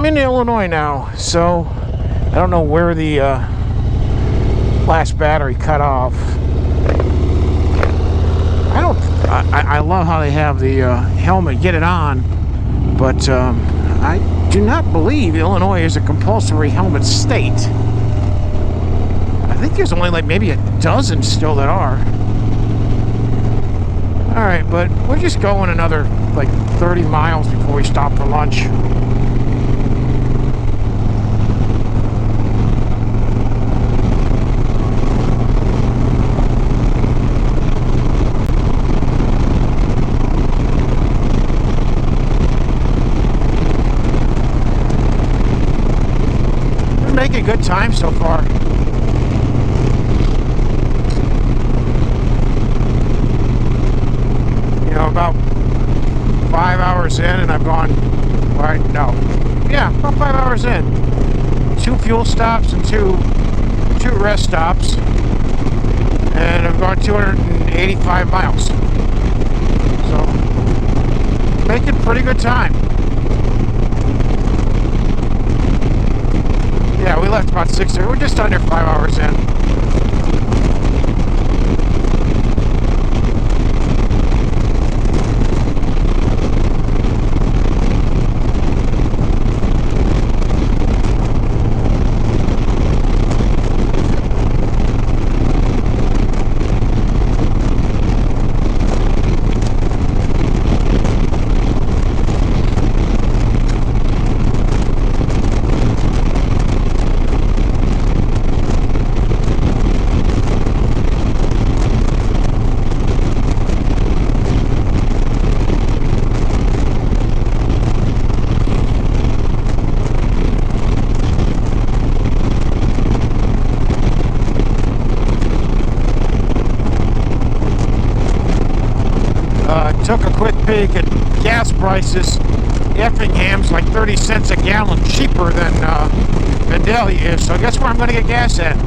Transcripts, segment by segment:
I'm in Illinois now, so I don't know where the last battery cut off. I love how they have the helmet, get it on, but I do not believe Illinois is a compulsory helmet state. I think there's only like maybe a dozen still that are. Alright, but we're just going another like 30 miles before we stop for lunch. We're making good time so far. About 5 hours in, and I've gone, right, no, yeah, about 5 hours in. 2 fuel stops and two rest stops, and I've gone 285 miles. So, making pretty good time. Yeah, we left about 6:30. We're just under 5 hours in. Took a quick peek at gas prices. Effingham's like 30 cents a gallon cheaper than Vandalia is. So guess where I'm going to get gas at?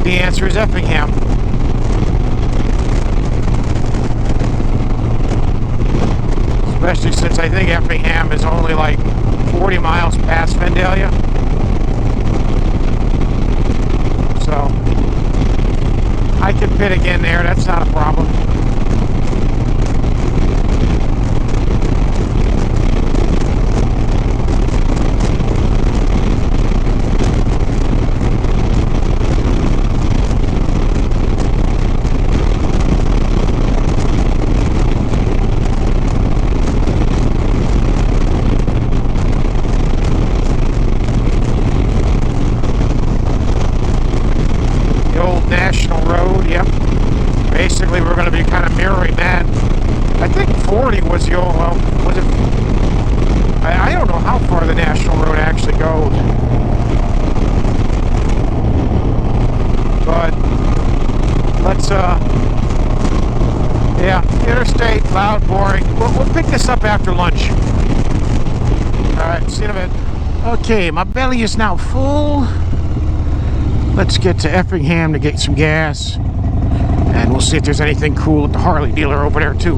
The answer is Effingham. Especially since I think Effingham is only like 40 miles past Vandalia. So I can pit again there. That's not a problem. National Road, yep. Basically, we're going to be kind of mirroring that. I think 40 was the old, well, was it? I don't know how far the National Road actually goes. But, let's, yeah, interstate, loud, boring. We'll pick this up after lunch. Alright, see you in a bit. Okay, my belly is now full. Let's get to Effingham to get some gas, and we'll see if there's anything cool at the Harley dealer over there too.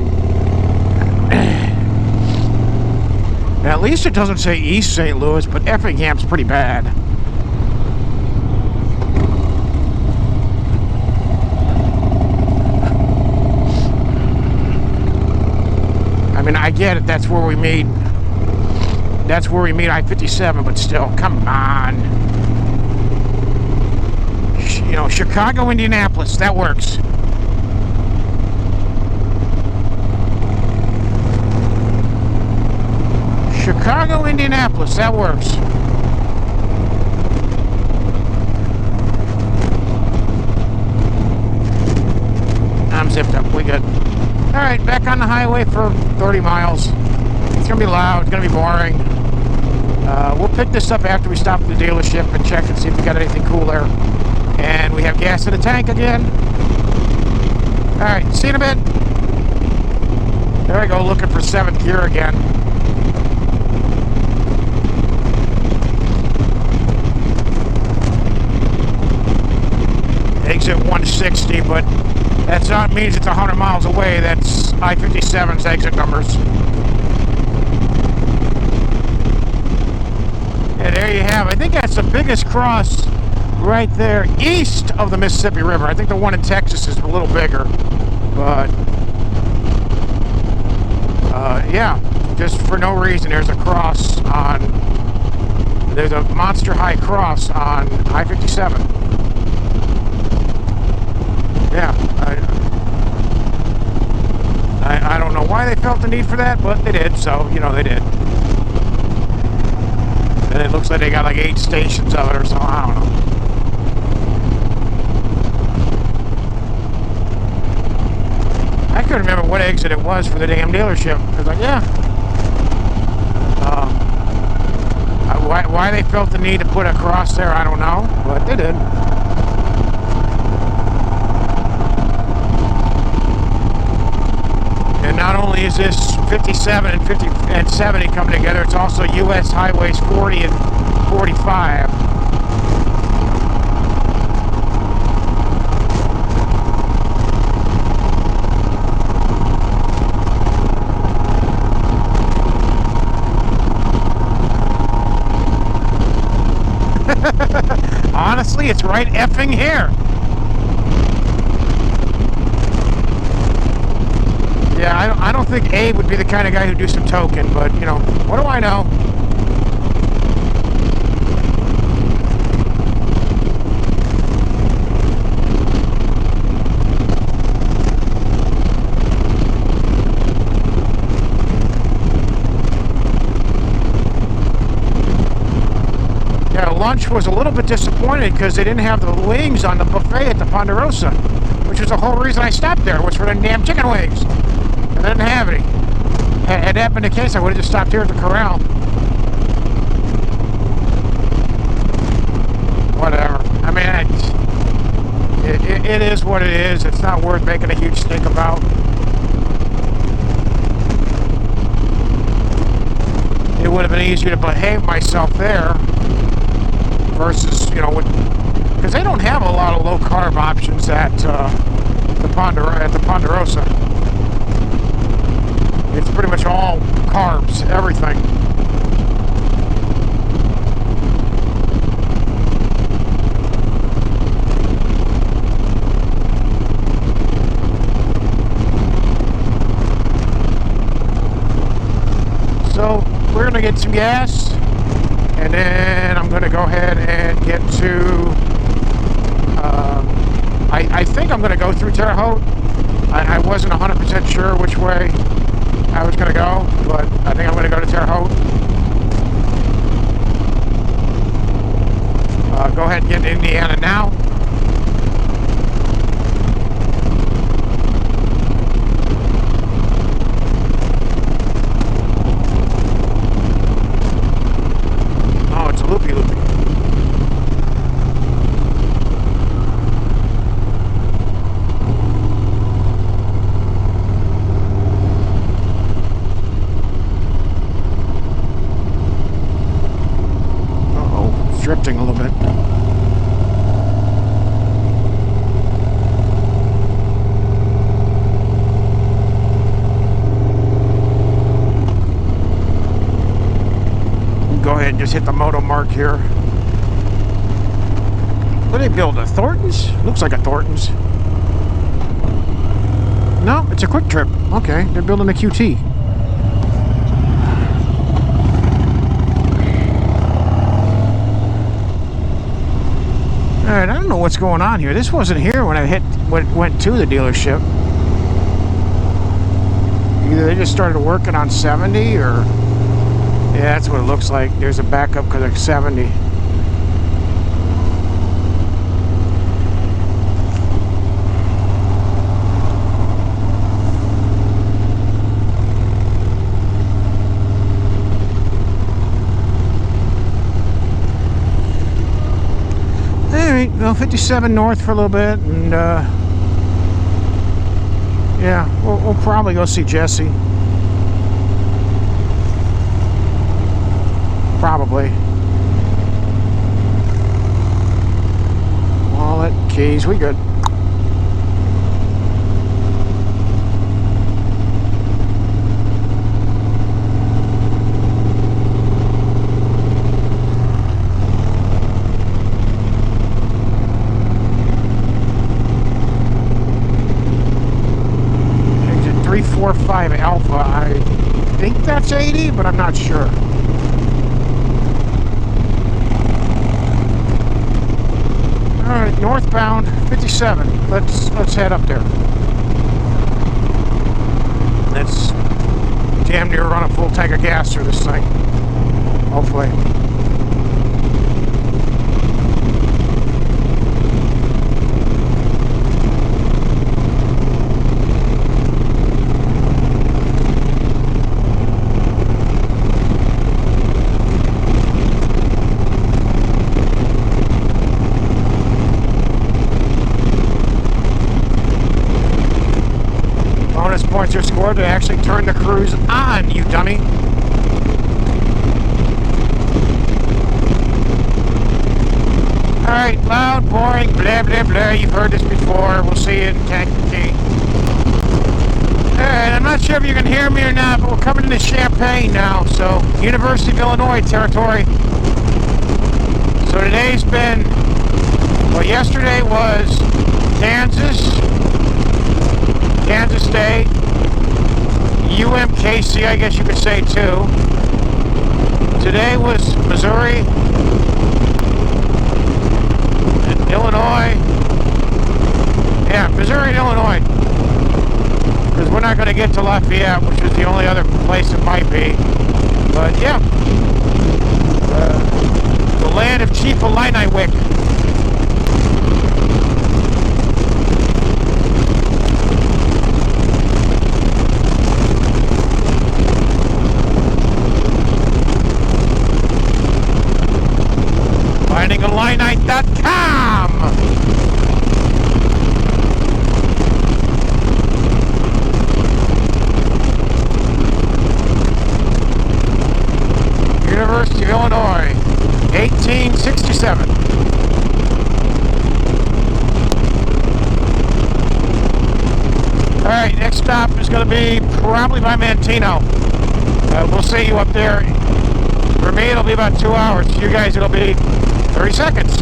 Now, at least it doesn't say East St. Louis, but Effingham's pretty bad. I mean, I get it, that's where we meet I-57, but still, come on. You know, Chicago, Indianapolis, that works. Chicago, Indianapolis, that works. I'm zipped up, we good. Alright, back on the highway for 30 miles. It's gonna be loud, it's gonna be boring. We'll pick this up after we stop at the dealership and check and see if we got anything cool there. And we have gas in the tank again. Alright, see you in a bit. There we go, looking for 7th gear again. Exit 160, but that's not means it's 100 miles away. That's I-57's exit numbers. And there you have it. I think that's the biggest cross right there east of the Mississippi River. I think the one in Texas is a little bigger. But, yeah, just for no reason, there's a cross on, there's a monster high cross on I-57. Yeah, I don't know why they felt the need for that, but they did, so, you know, they did. And it looks like they got like 8 stations of it or something, I don't know. I couldn't remember what exit it was for the damn dealership. I was like, yeah. Why they felt the need to put a cross there, I don't know, but they did. And not only is this 57 and 50 and 70 coming together, it's also U.S. highways 40 and 45. Honestly, it's right effing here. Yeah, I don't think Abe would be the kind of guy who'd do some token, but, you know, what do I know? Yeah, lunch was a little bit disappointed because they didn't have the wings on the buffet at the Ponderosa, which was the whole reason I stopped there, was for the damn chicken wings. And they didn't have any. Had that been the case, I would have just stopped here at the corral. Whatever. I mean, it is what it is. It's not worth making a huge stink about. It would have been easier to behave myself there versus, you know, because they don't have a lot of low carb options at the Ponderosa. It's pretty much all carbs, everything. So we're gonna get some gas, and then I'm gonna go ahead and get to. I think I'm gonna go through Terre Haute. I wasn't 100% sure which way I was going to go, but I think I'm going to go to Terre Haute. Go ahead and get to Indiana now. Oh, it's a loopy-loopy. Drifting a little bit. Go ahead and just hit the moto mark here. What do they build? A Thornton's? Looks like a Thornton's. No, it's a Quick Trip. Okay, they're building a QT. Alright, I don't know what's going on here. This wasn't here when I went to the dealership. Either they just started working on 70 or... Yeah, that's what it looks like. There's a backup because of 70. Alright, well, 57 north for a little bit, and yeah, we'll probably go see Jesse. Probably. Wallet, keys, we good. 45 Alpha. I think that's 80, but I'm not sure. All right, northbound 57. Let's head up there. Let's damn near run a full tank of gas through this thing. Hopefully. Points are scored to actually turn the cruise on, you dummy. Alright, loud, boring, blah, blah, blah. You've heard this before. We'll see you in Kankakee. Alright, I'm not sure if you can hear me or not, but we're coming into Champaign now, so University of Illinois territory. So today's been, well, yesterday was Kansas State, UMKC, I guess you could say too. Today was Missouri, and Illinois. Yeah, Missouri and Illinois. Because we're not going to get to Lafayette, which is the only other place it might be. But yeah, the land of Chief Illiniwick. FindingIlliniWick.com. University of Illinois, 1867. Alright, next stop is going to be probably by Mantino. We'll see you up there. For me, it'll be about 2 hours. For you guys, it'll be 30 seconds.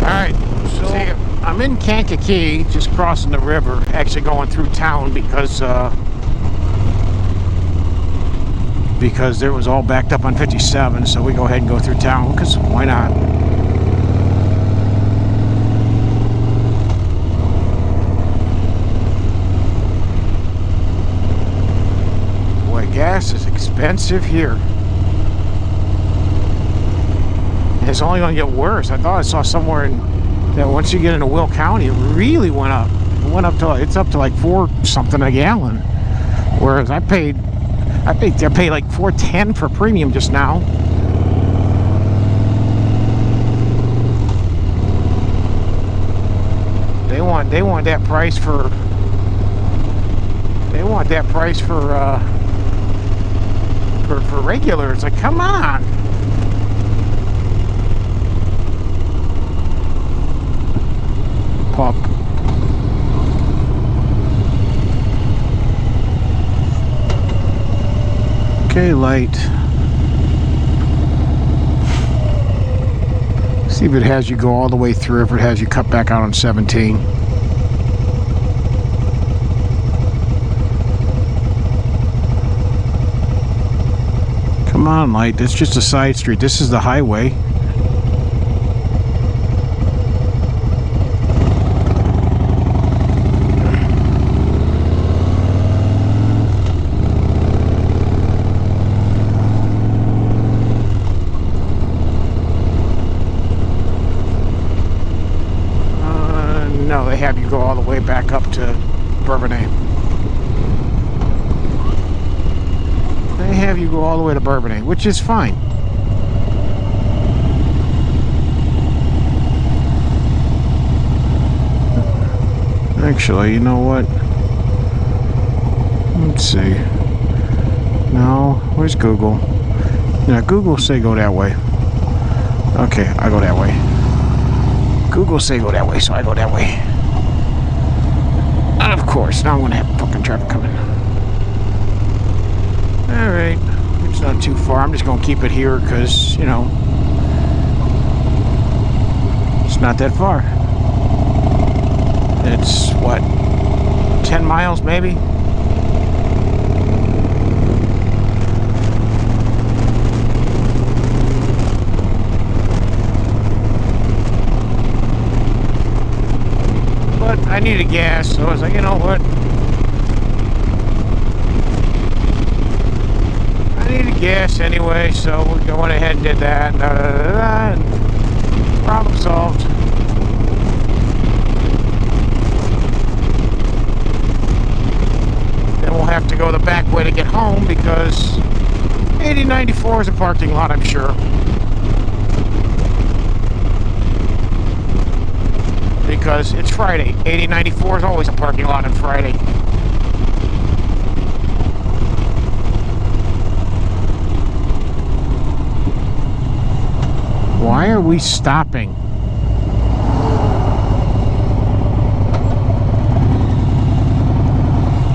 Alright, so see you. I'm in Kankakee, just crossing the river, actually going through town because it was all backed up on 57, so we go ahead and go through town, because why not? Boy, gas is expensive here. It's only going to get worse. I thought I saw somewhere that once you get into Will County, it really went up. It went up to, it's up to like $4 something a gallon, whereas I paid like $4.10 for premium just now. They want that price for regular. It's like, come on. Pop. Okay, light. See if it has you go all the way through, if it has you cut back out on 17. Come on, light. It's just a side street. This is the highway. No, they have you go all the way back up to Bourbonnais. They have you go all the way to Bourbonnais, which is fine. Actually, you know what? Let's see. No, where's Google? Now, Google say go that way. Okay, I go that way. Google say go that way, so I go that way. And of course, now I'm going to have fucking traffic coming. Alright, it's not too far. I'm just going to keep it here because, you know, it's not that far. It's, what, 10 miles maybe? I needed gas, so I was like, you know what? I needed gas anyway, so we went ahead and did that. And problem solved. Then we'll have to go the back way to get home because 8094 is a parking lot, I'm sure. Because it's Friday. 8094 is always a parking lot on Friday. Why are we stopping?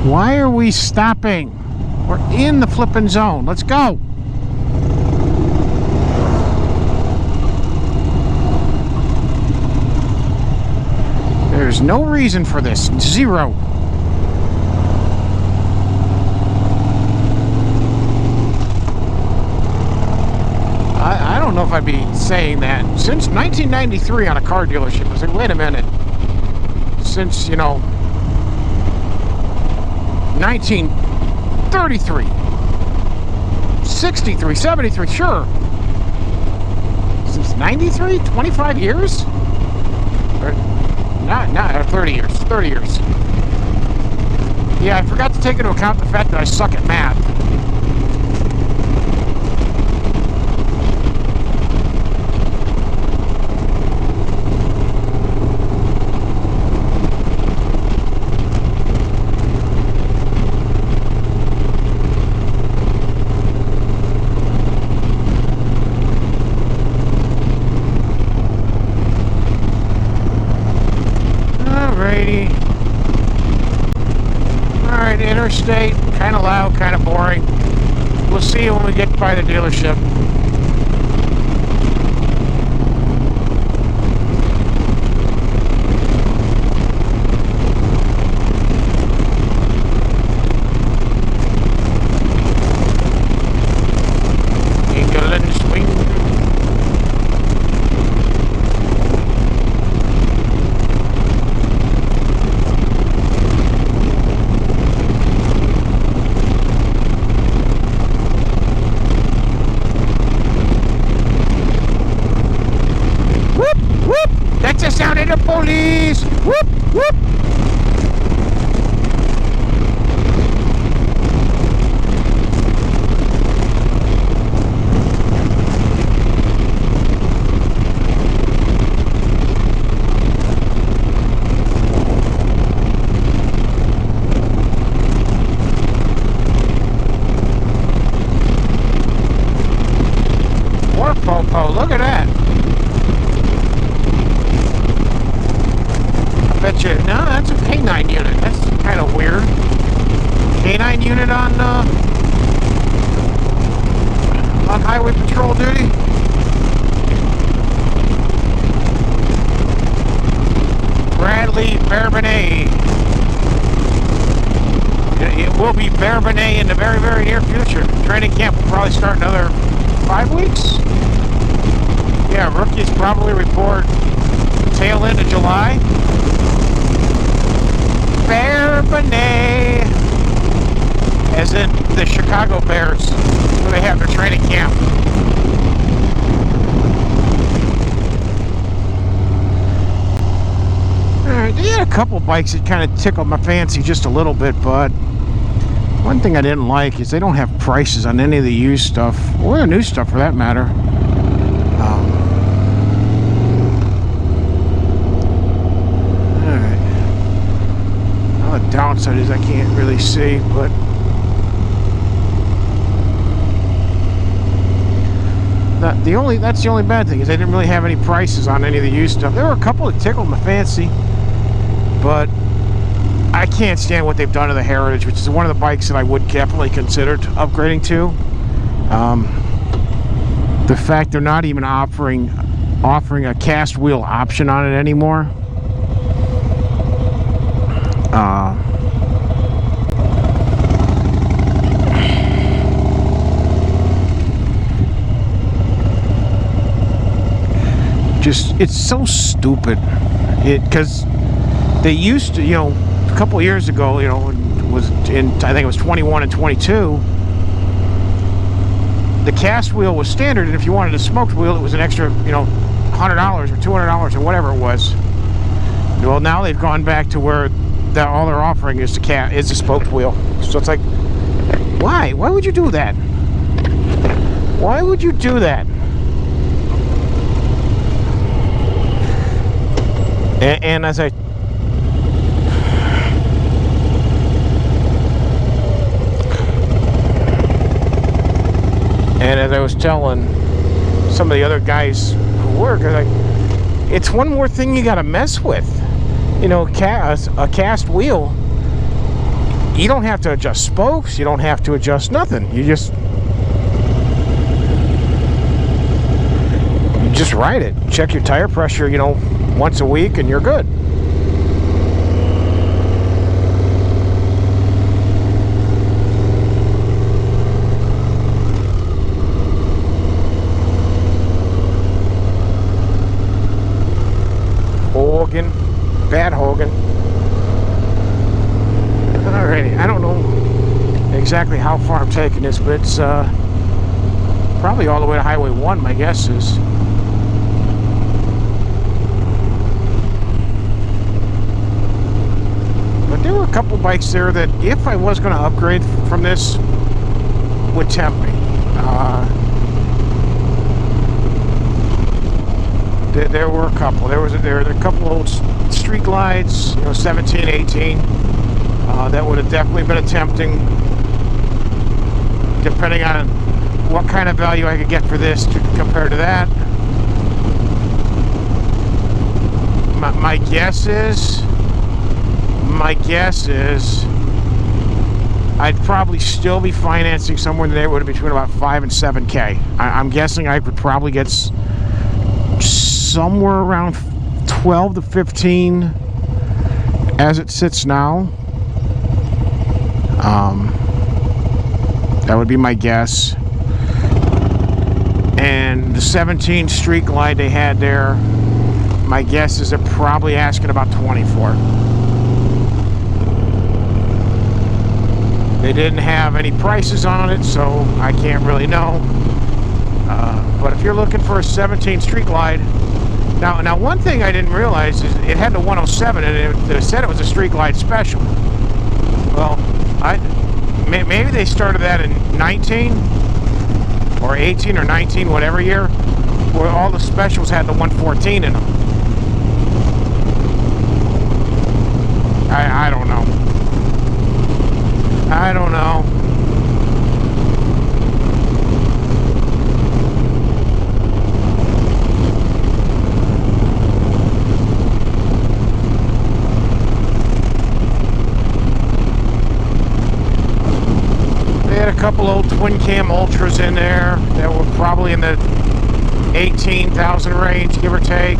Why are we stopping? We're in the flipping zone. Let's go. There's no reason for this. Zero. I don't know if I'd be saying that. Since 1993 on a car dealership, I was like, wait a minute. Since, you know, 1933, 63, 73, sure. Since 93, 25 years? Or, not 30 years, 30 years. Yeah, I forgot to take into account the fact that I suck at math. Alright, interstate, kind of loud, kind of boring. We'll see you when we get by the dealership. England swing. That's the sound of the police! Whoop, whoop! War popo, look at that! Bet you, no, that's a K9 unit. That's kind of weird. K9 unit on highway patrol duty. Bradley Bourbonnais. It will be Bourbonnais in the very, very near future. Training camp will probably start another 5 weeks. Yeah, rookies probably report tail end of July. Bourbonnais, as in the Chicago Bears, where they have their training camp. Alright, they had a couple bikes that kind of tickled my fancy just a little bit, but one thing I didn't like is they don't have prices on any of the used stuff, or the new stuff for that matter. Downside is I can't really see, but that's the only bad thing is they didn't really have any prices on any of the used stuff. There were a couple that tickled my fancy, but I can't stand what they've done to the Heritage, which is one of the bikes that I would definitely consider upgrading to. The fact they're not even offering a cast wheel option on it anymore. Just, it's so stupid. Because They used to, a couple of years ago, it was I think it was 21 and 22. The cast wheel was standard, and if you wanted a smoked wheel, it was an extra, $100 or $200 or whatever it was. Well, now they've gone back to where all they're offering is a smoked wheel. So it's like, why? Why would you do that? Why would you do that? And as I was telling some of the other guys who work, it's one more thing you got to mess with. A cast wheel, you don't have to adjust spokes, you don't have to adjust nothing. You just ride it. Check your tire pressure, once a week, and you're good. Hogan, bad Hogan. Alrighty, I don't know exactly how far I'm taking this, but it's probably all the way to Highway 1, my guess is. But there were a couple bikes there that, if I was going to upgrade from this, would tempt me. There were a couple. There were a couple old street glides, 17, 18. That would have definitely been tempting, depending on what kind of value I could get for this compared to that. My guess is I'd probably still be financing somewhere in the neighborhood between about 5 and 7K. I'm guessing I could probably get somewhere around 12 to 15 as it sits now. That would be my guess. And the 17 Street Glide they had there, my guess is they're probably asking about 24. They didn't have any prices on it, so I can't really know. But if you're looking for a 17 Street Glide, now one thing I didn't realize is it had the 107 and it said it was a Street Glide special. Well, maybe they started that in 19 or 18 or 19, whatever year, where all the specials had the 114 in them. I don't know. I don't know. A couple old twin cam ultras in there that were probably in the 18,000 range, give or take.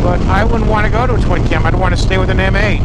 But I wouldn't want to go to a twin cam. I'd want to stay with an M8.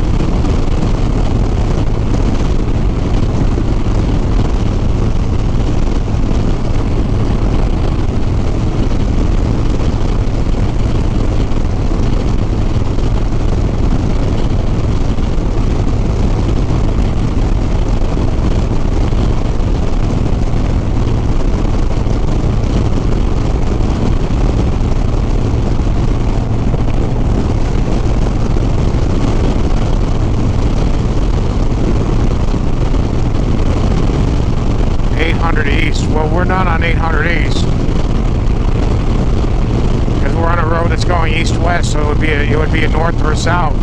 800 East. Well, we're not on 800 East because we're on a road that's going east-west, so it would be a north or a south.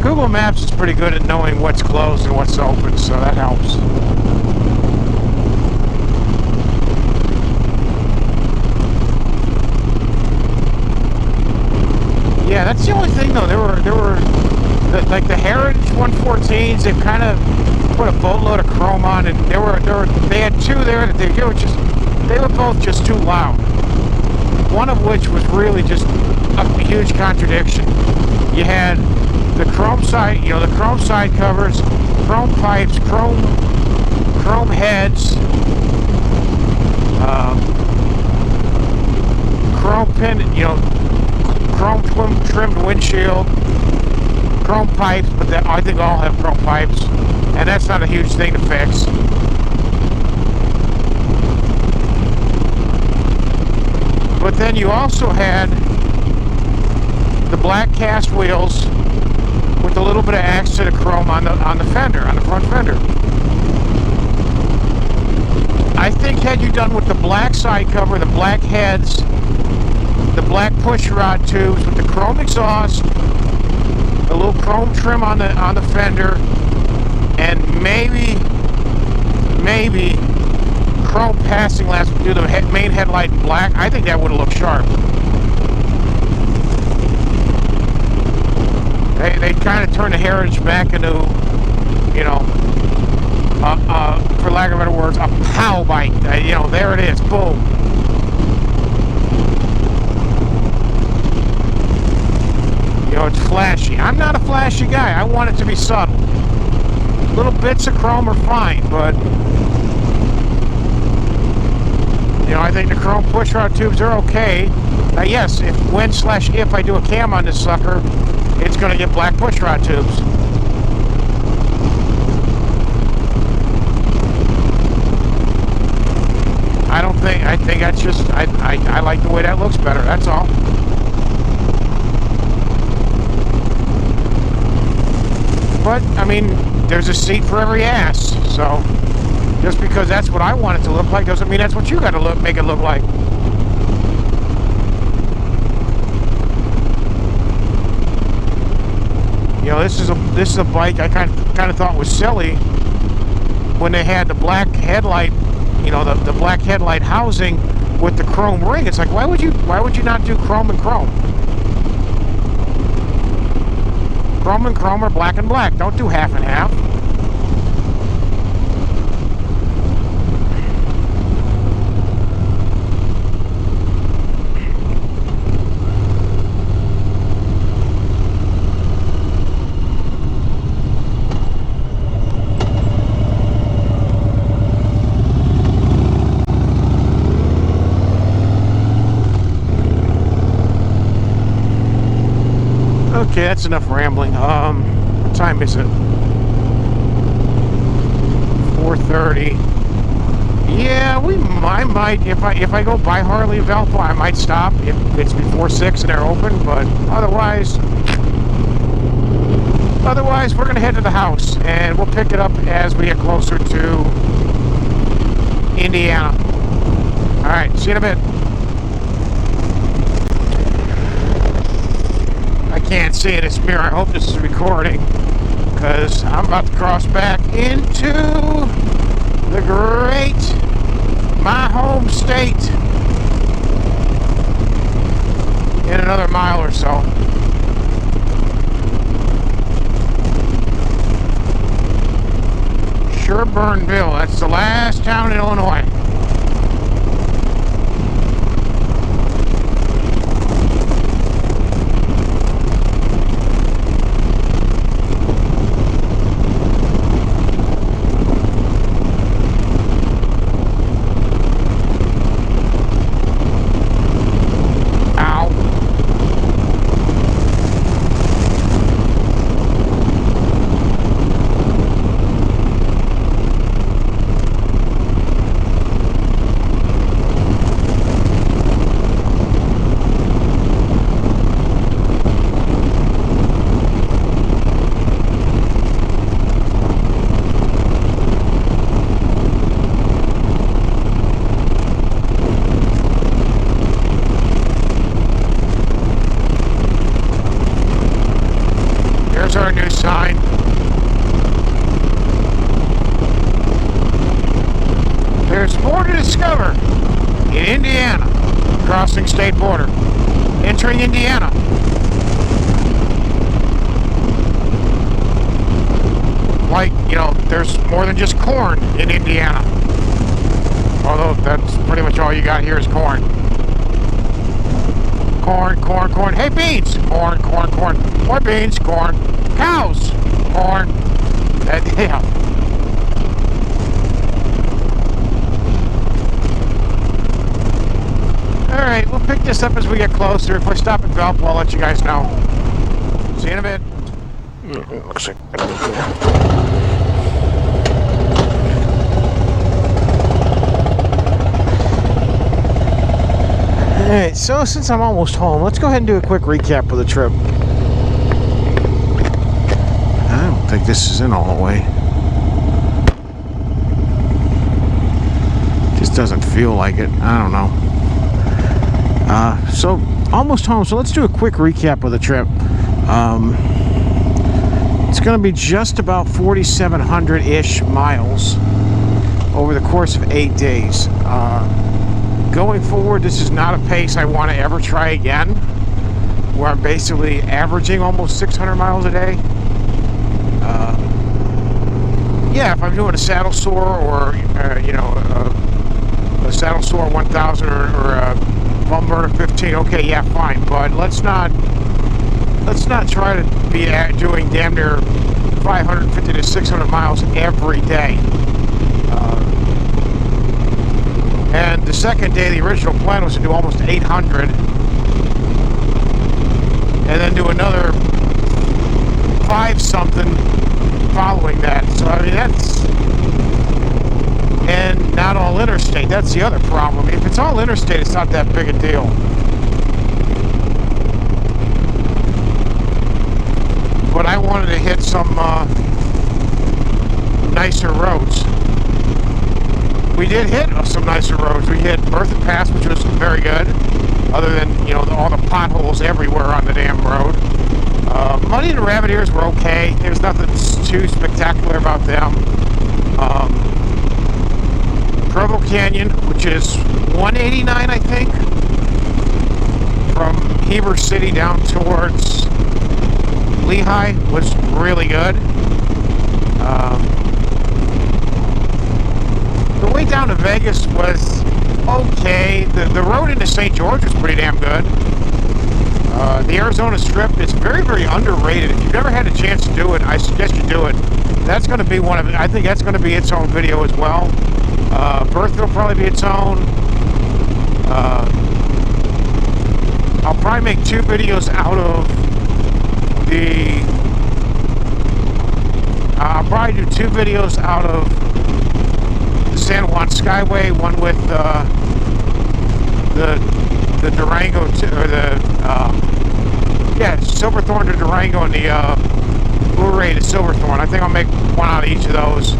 Google Maps is pretty good at knowing what's closed and what's open, so that helps. Yeah, that's the only thing though. There were like the Heritage 114s. They've kind of put a boatload of chrome on, and they had two there that they were both just too loud. One of which was really just a huge contradiction. You had the chrome side, the chrome side covers, chrome pipes, chrome heads, chrome pin, chrome trimmed windshield, chrome pipes, but I think all have chrome pipes, and that's not a huge thing to fix. But then you also had the black cast wheels with a little bit of accent of chrome on the fender, on the front fender. I think had you done with the black side cover, the black heads, the black push rod tubes with the chrome exhaust, a little chrome trim on the fender, and maybe chrome passing glass do the main headlight in black, I think that would have looked sharp. They kind of turned the Heritage back into, for lack of better words, a pow bike. There it is, boom. It's flashy. I'm not a flashy guy. I want it to be subtle. Little bits of chrome are fine, but I think the chrome pushrod tubes are okay. Now, yes, if I do a cam on this sucker, it's going to get black pushrod tubes. I think that's just, I like the way that looks better, that's all. But, there's a seat for every ass, so just because that's what I want it to look like doesn't mean that's what you got to make it look like. This is a bike I kind of thought was silly when they had the black headlight, the black headlight housing with the chrome ring. It's like, why would you not do chrome and chrome? Chrome and chrome or black and black. Don't do half and half. Okay, that's enough rambling. What time is it? 4:30. Yeah, I might, if I go by Harley Valpo, I might stop if it's before 6 and they're open, but otherwise we're gonna head to the house and we'll pick it up as we get closer to Indiana. Alright, see you in a bit. I can't see in this mirror. I hope this is recording, because I'm about to cross back into my home state in another mile or so. Sherburneville, that's the last town in Illinois. Our new sign. There's more to discover in Indiana. Crossing state border. Entering Indiana. like, you know, there's more than just corn in Indiana. Although that's pretty much all you got here is corn. Corn, corn, corn. Hey, beans! Corn, corn, corn. More beans, corn. Cows! Corn. Yeah. Alright, we'll pick this up as we get closer. If I stop at Valpo, I'll let you guys know. See you in a bit. Looks like... Alright, so since I'm almost home, let's go ahead and do a quick recap of the trip. I don't think this is in all the way. Just doesn't feel like it. I don't know. So, almost home, so let's do a quick recap of the trip. It's going to be just about 4,700-ish miles over the course of 8 days. Going forward, this is not a pace I want to ever try again, where I'm basically averaging almost 600 miles a day. Yeah, if I'm doing a saddle sore or, you know, a saddle sore 1,000 or a bum burner 15, okay, yeah, fine. But let's not try to be doing damn near 550 to 600 miles every day. And the second day, the original plan was to do almost 800, and then do another 5-something following that. So I mean, that's, and not all interstate. That's the other problem. If it's all interstate, it's not that big a deal. But I wanted to hit some nicer roads. We did hit some nicer roads. We hit Berthoud Pass, which was very good, other than, you know, all the potholes everywhere on the damn road. Muddy and Rabbit Ears were okay. There's nothing too spectacular about them. Provo Canyon, which is 189, I think, from Heber City down towards Lehigh, was really good. The way down to Vegas was okay. The road into St. George was pretty damn good. The Arizona Strip is very, very underrated. If you've never had a chance to do it, I suggest you do it. That's going to be one of it. I think that's going to be its own video as well. Berthoud will probably be its own. I'll probably make 2 videos out of the... I'll probably do 2 videos out of the San Juan Skyway, one with the Durango or the Silverthorne to Durango, and the Ouray to Silverthorne. I think I'll make one out of each of those.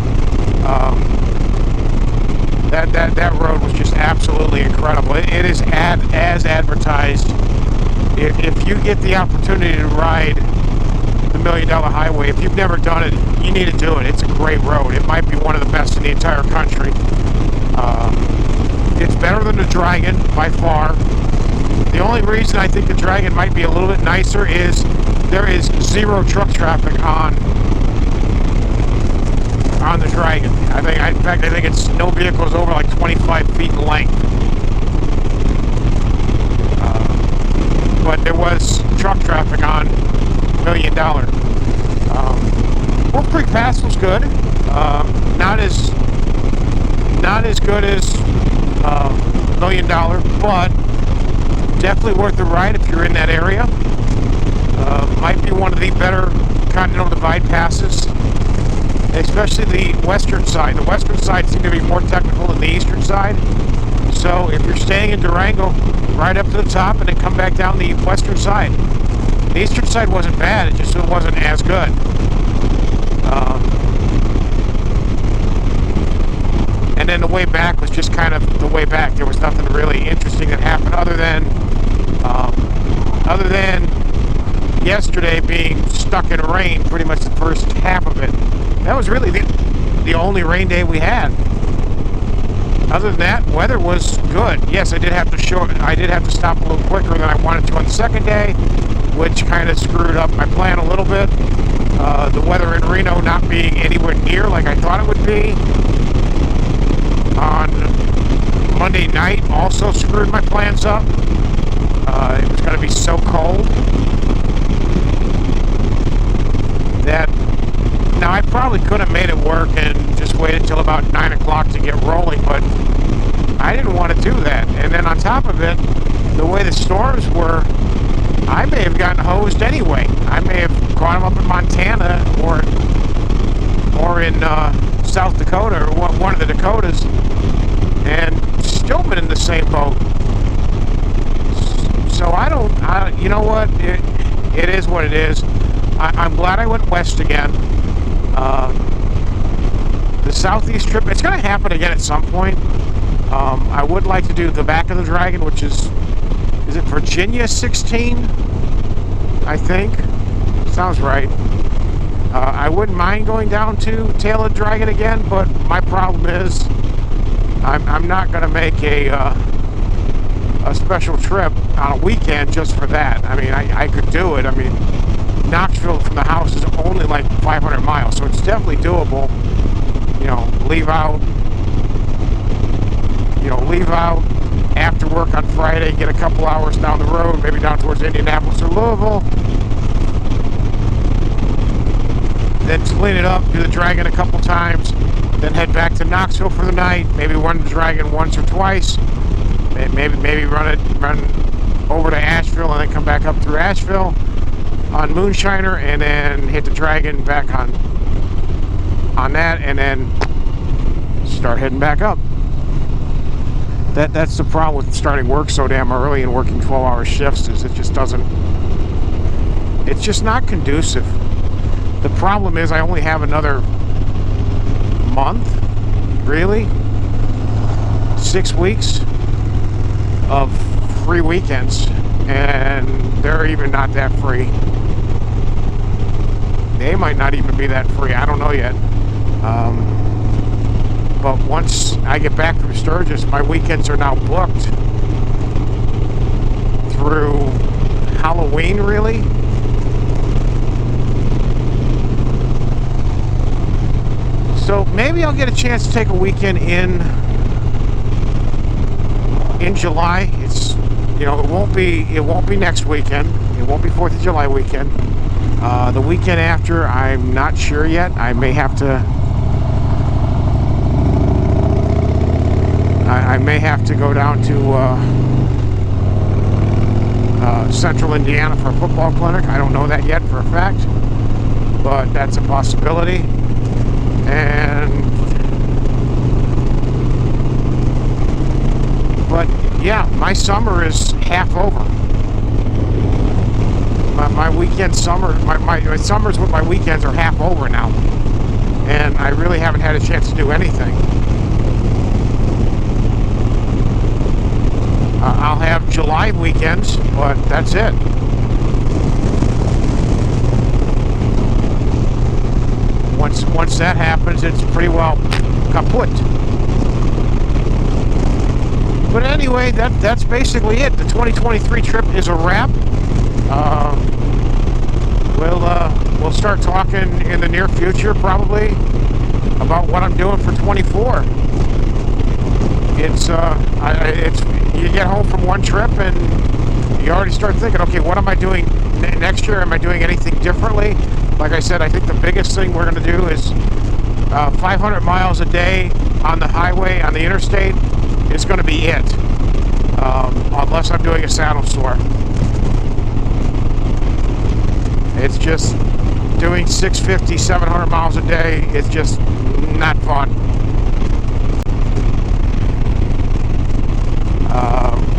That road was just absolutely incredible. It is as advertised. If you get the opportunity to ride the $1 Million Highway, if you've never done it, you need to do it. It's a great road. It might be one of the best in the entire country. It's better than the Dragon by far. The only reason I think the Dragon might be a little bit nicer is there is 0 truck traffic on the Dragon. In fact, I think it's no vehicles over like 25 feet in length. But there was truck traffic on $1 Million. Wolf Creek Pass was good. Not as good as $1 Million, but definitely worth the ride if you're in that area. Might be one of the better Continental Divide passes, especially the western side. The western side seems to be more technical than the eastern side. So if you're staying in Durango, ride up to the top and then come back down the western side. The eastern side wasn't bad, it just wasn't as good. And then the way back was just kind of the way back. There was nothing really interesting that happened other than yesterday being stuck in rain pretty much the first half of it. That was really the only rain day we had. Other than that, weather was good. Yes, I did have to stop a little quicker than I wanted to on the second day, which kind of screwed up my plan a little bit. The weather in Reno not being anywhere near like I thought it would be on Monday night also screwed my plans up. It was going to be so cold that now I probably could have made it work and just waited until about 9 o'clock to get rolling, but I didn't want to do that. And then on top of it, the way the storms were, I may have gotten hosed anyway. I may have caught them up in Montana or in South Dakota or one of the Dakotas and still been in the same boat. So you know what? It is what it is. I'm glad I went west again. The southeast trip, it's going to happen again at some point. I would like to do the back of the Dragon, which is it Virginia 16? I think. Sounds right. I wouldn't mind going down to Tail of the Dragon again, but my problem is I'm not going to make a special trip on a weekend just for that. I mean, I could do it. I mean, Knoxville from the house is only like 500 miles, so it's definitely doable. You know, leave out after work on Friday, get a couple hours down the road, maybe down towards Indianapolis or Louisville. Then clean it up, do the Dragon a couple times, then head back to Knoxville for the night, maybe run the Dragon once or twice, maybe run over to Asheville and then come back up through Asheville on Moonshiner, and then hit the Dragon back on that, and then start heading back up. That's the problem with starting work so damn early and working 12-hour shifts, is it's just not conducive. The problem is I only have another month, really, 6 weeks of free weekends, and they're even not that free. They might not even be that free. I don't know yet. But once I get back from Sturgis, my weekends are now booked through Halloween, really. So maybe I'll get a chance to take a weekend in July. It's, you know, it won't be next weekend. It won't be 4th of July weekend. The weekend after, I'm not sure yet. I may have to go down to Central Indiana for a football clinic. I don't know that yet for a fact, but that's a possibility. But yeah, my summer is half over. My weekend summer, my summers with my weekends are half over now, and I really haven't had a chance to do anything. I'll have July weekends, but that's it. Once that happens, it's pretty well kaput. But anyway, that's basically it. The 2023 trip is a wrap. We'll start talking in the near future, probably, about what I'm doing for 24. It's you get home from one trip and you already start thinking, okay, what am I doing next year? Am I doing anything differently? Like I said, I think the biggest thing we're going to do is 500 miles a day on the highway, on the interstate, is going to be it. Unless I'm doing a saddle sore. It's just doing 650, 700 miles a day. It's just not fun.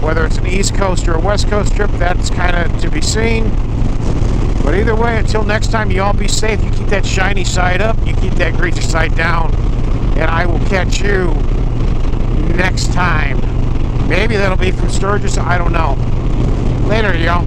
Whether it's an East Coast or a West Coast trip, that's kind of to be seen. But either way, until next time, you all be safe. You keep that shiny side up. You keep that greasy side down. And I will catch you next time. Maybe that'll be from Sturgis. I don't know. Later, y'all.